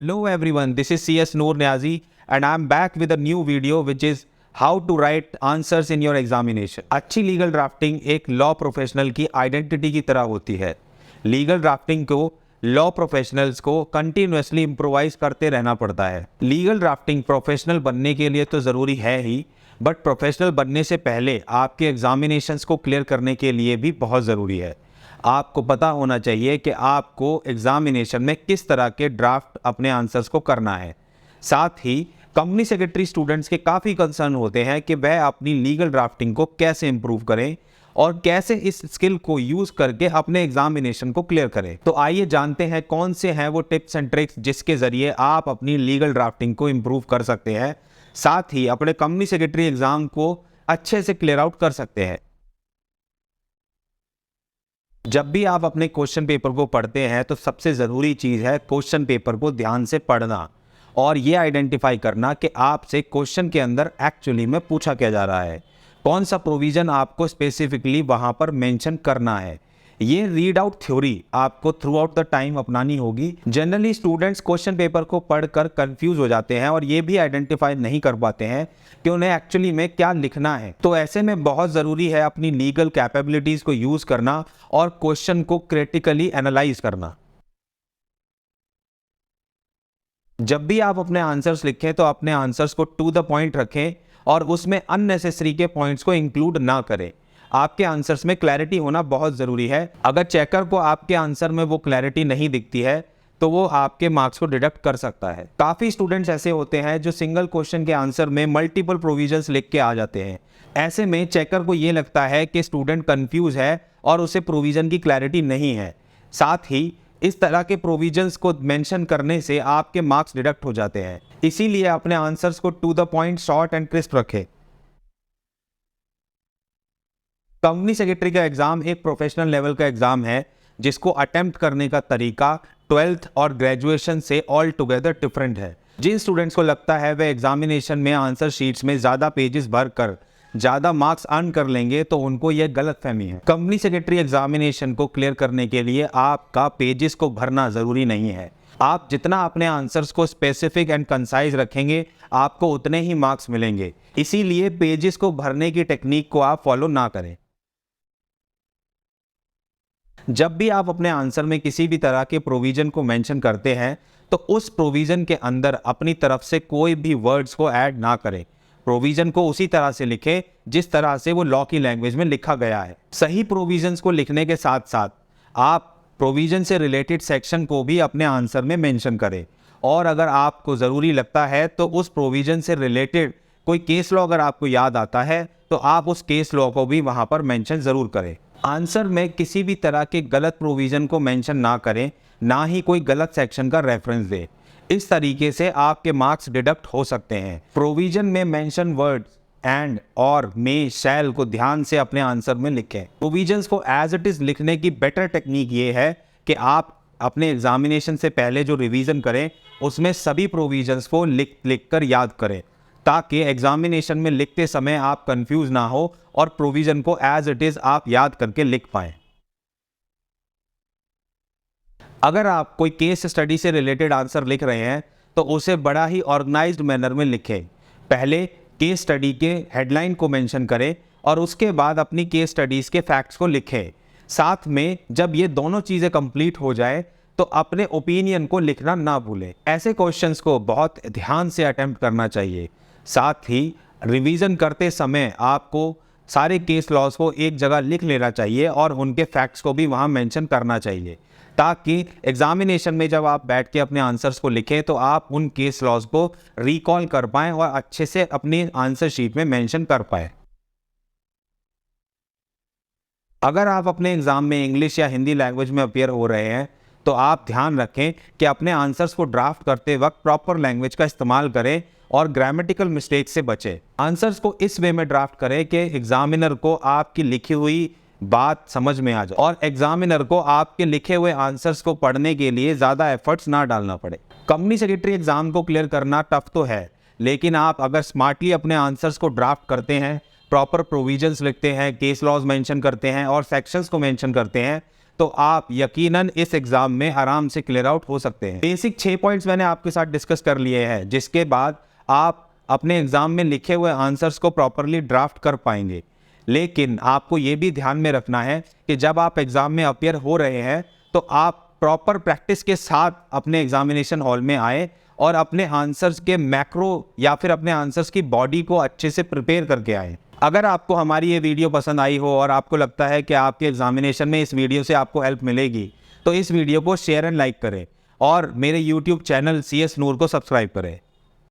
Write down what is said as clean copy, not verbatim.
Hello everyone, this is CS Noor Niazi and I am back with a new video which is how to write answers in your examination. अच्छी legal drafting एक law professional की identity की तरह होती है। Legal drafting को law professionals को continuously improvise करते रहना पड़ता है। लीगल ड्राफ्टिंग प्रोफेशनल बनने के लिए तो ज़रूरी है ही, बट प्रोफेशनल बनने से पहले आपके एग्जामिनेशंस को क्लियर करने के लिए भी बहुत ज़रूरी है। आपको पता होना चाहिए कि आपको एग्जामिनेशन में किस तरह के ड्राफ्ट अपने आंसर्स को करना है। साथ ही कंपनी सेक्रेटरी स्टूडेंट्स के काफ़ी कंसर्न होते हैं कि वह अपनी लीगल ड्राफ्टिंग को कैसे इंप्रूव करें और कैसे इस स्किल को यूज़ करके अपने एग्जामिनेशन को क्लियर करें। तो आइए जानते हैं कौन से हैं वो टिप्स एंड ट्रिक्स जिसके ज़रिए आप अपनी लीगल ड्राफ्टिंग को इम्प्रूव कर सकते हैं, साथ ही अपने कंपनी सेक्रेटरी एग्ज़ाम को अच्छे से क्लियर आउट कर सकते हैं। जब भी आप अपने क्वेश्चन पेपर को पढ़ते हैं तो सबसे ज़रूरी चीज़ है क्वेश्चन पेपर को ध्यान से पढ़ना और ये आइडेंटिफाई करना कि आपसे क्वेश्चन के अंदर एक्चुअली में पूछा क्या जा रहा है, कौन सा प्रोविज़न आपको स्पेसिफिकली वहाँ पर मेंशन करना है। ये रीड आउट थ्योरी आपको थ्रू आउट द टाइम अपनानी होगी। जनरली स्टूडेंट्स क्वेश्चन पेपर को पढ़कर कंफ्यूज हो जाते हैं और ये भी आइडेंटिफाई नहीं कर पाते हैं कि उन्हें एक्चुअली में क्या लिखना है। तो ऐसे में बहुत ज़रूरी है अपनी लीगल कैपेबिलिटीज़ को यूज़ करना और क्वेश्चन को क्रिटिकली एनालाइज करना। जब भी आप अपने आंसर्स लिखें तो अपने आंसर्स को टू द पॉइंट रखें और उसमें अननेसेसरी के पॉइंट्स को इंक्लूड ना करें। आपके आंसर्स में क्लैरिटी होना बहुत ज़रूरी है। अगर चेकर को आपके आंसर में वो क्लैरिटी नहीं दिखती है तो वो आपके मार्क्स को डिडक्ट कर सकता है। काफ़ी स्टूडेंट्स ऐसे होते हैं जो सिंगल क्वेश्चन के आंसर में मल्टीपल प्रोविजंस लिख के आ जाते हैं। ऐसे में चेकर को ये लगता है कि स्टूडेंट कंफ्यूज है और उसे प्रोविज़न की क्लैरिटी नहीं है। साथ ही इस तरह के प्रोविजंस को मेंशन करने से आपके मार्क्स डिडक्ट हो जाते हैं। इसीलिए अपने आंसर्स को to the point, short and crisp रखें। कंपनी सेक्रेटरी का एग्ज़ाम एक प्रोफेशनल लेवल का एग्ज़ाम है जिसको अटेम्प्ट करने का तरीका 12th और ग्रेजुएशन से ऑल टुगेदर डिफरेंट है। जिन स्टूडेंट्स को लगता है वे एग्जामिनेशन में आंसर शीट्स में ज़्यादा पेजेस भर कर ज़्यादा मार्क्स अर्न कर लेंगे तो उनको यह गलतफहमी है। कंपनी सेक्रेटरी एग्जामिनेशन को क्लियर करने के लिए आपका पेजेस को भरना ज़रूरी नहीं है। आप जितना अपने आंसर्स को स्पेसिफिक एंड कंसाइज रखेंगे आपको उतने ही मार्क्स मिलेंगे। इसीलिए पेजेस को भरने की टेक्निक को आप फॉलो ना करें। जब भी आप अपने आंसर में किसी भी तरह के प्रोविज़न को मेंशन करते हैं तो उस प्रोविज़न के अंदर अपनी तरफ से कोई भी वर्ड्स को ऐड ना करें। प्रोविज़न को उसी तरह से लिखें जिस तरह से वो लॉ की लैंग्वेज में लिखा गया है। सही प्रोविज़न्स को लिखने के साथ साथ आप प्रोविज़न से रिलेटेड सेक्शन को भी अपने आंसर में मेंशन करें और अगर आपको ज़रूरी लगता है तो उस प्रोविज़न से रिलेटेड कोई केस लॉ अगर आपको याद आता है तो आप उस केस लॉ को भी वहाँ पर मेंशन ज़रूर करें। आंसर में किसी भी तरह के गलत प्रोविज़न को मेंशन ना करें, ना ही कोई गलत सेक्शन का रेफरेंस दें। इस तरीके से आपके मार्क्स डिडक्ट हो सकते हैं। प्रोविज़न में मेंशन वर्ड्स एंड और मे, शैल को ध्यान से अपने आंसर में लिखें। प्रोविजंस को एज इट इज़ लिखने की बेटर टेक्निक ये है कि आप अपने एग्जामिनेशन से पहले जो रिवीजन करें उसमें सभी प्रोविजंस को लिख कर याद करें ताकि एग्जामिनेशन में लिखते समय आप कंफ्यूज ना हो और प्रोविज़न को एज इट इज़ आप याद करके लिख पाएं। अगर आप कोई केस स्टडी से रिलेटेड आंसर लिख रहे हैं तो उसे बड़ा ही ऑर्गेनाइज्ड मैनर में लिखें। पहले केस स्टडी के हेडलाइन को मेंशन करें और उसके बाद अपनी केस स्टडीज़ के फैक्ट्स को लिखें। साथ में जब ये दोनों चीज़ें कंप्लीट हो जाए तो अपने ओपिनियन को लिखना ना भूलें। ऐसे क्वेश्चंस को बहुत ध्यान से अटेम्प्ट करना चाहिए। साथ ही रिवीजन करते समय आपको सारे केस लॉज को एक जगह लिख लेना चाहिए और उनके फैक्ट्स को भी वहाँ मेंशन करना चाहिए ताकि एग्जामिनेशन में जब आप बैठ के अपने आंसर्स को लिखें तो आप उन केस लॉज को रिकॉल कर पाएँ और अच्छे से अपनी आंसर शीट में मेंशन कर पाएँ। अगर आप अपने एग्ज़ाम में इंग्लिश या हिंदी लैंग्वेज में अपीयर हो रहे हैं तो आप ध्यान रखें कि अपने आंसर्स को ड्राफ्ट करते वक्त प्रॉपर लैंग्वेज का इस्तेमाल करें और ग्रामेटिकल मिस्टेक से बचें। आंसर्स को इस वे में ड्राफ्ट करें कि एग्जामिनर को आपकी लिखी हुई बात समझ में आ जाए और एग्जामिनर को आपके लिखे हुए आंसर्स को पढ़ने के लिए ज़्यादा एफर्ट्स ना डालना पड़े। कंपनी सेक्रेटरी एग्ज़ाम को क्लियर करना टफ तो है, लेकिन आप अगर स्मार्टली अपने आंसर्स को ड्राफ्ट करते हैं, प्रॉपर प्रोविजंस लिखते हैं, केस लॉज मेंशन करते हैं और सेक्शंस को मेंशन करते हैं तो आप यकीनन इस एग्जाम में आराम से क्लियर आउट हो सकते हैं। बेसिक 6 पॉइंट्स मैंने आपके साथ डिस्कस कर लिए हैं, जिसके बाद आप अपने एग्जाम में लिखे हुए आंसर्स को प्रॉपरली ड्राफ्ट कर पाएंगे। लेकिन आपको ये भी ध्यान में रखना है कि जब आप एग्जाम में अपीयर हो रहे हैं तो आप प्रॉपर प्रैक्टिस के साथ अपने एग्जामिनेशन हॉल में आए और अपने आंसर्स के मैक्रो या फिर अपने आंसर्स की बॉडी को अच्छे से प्रिपेयर करके आए। अगर आपको हमारी ये वीडियो पसंद आई हो और आपको लगता है कि आपके एग्जामिनेशन में इस वीडियो से आपको हेल्प मिलेगी, तो इस वीडियो को शेयर एंड लाइक करें और मेरे YouTube चैनल CS नूर को सब्सक्राइब करें।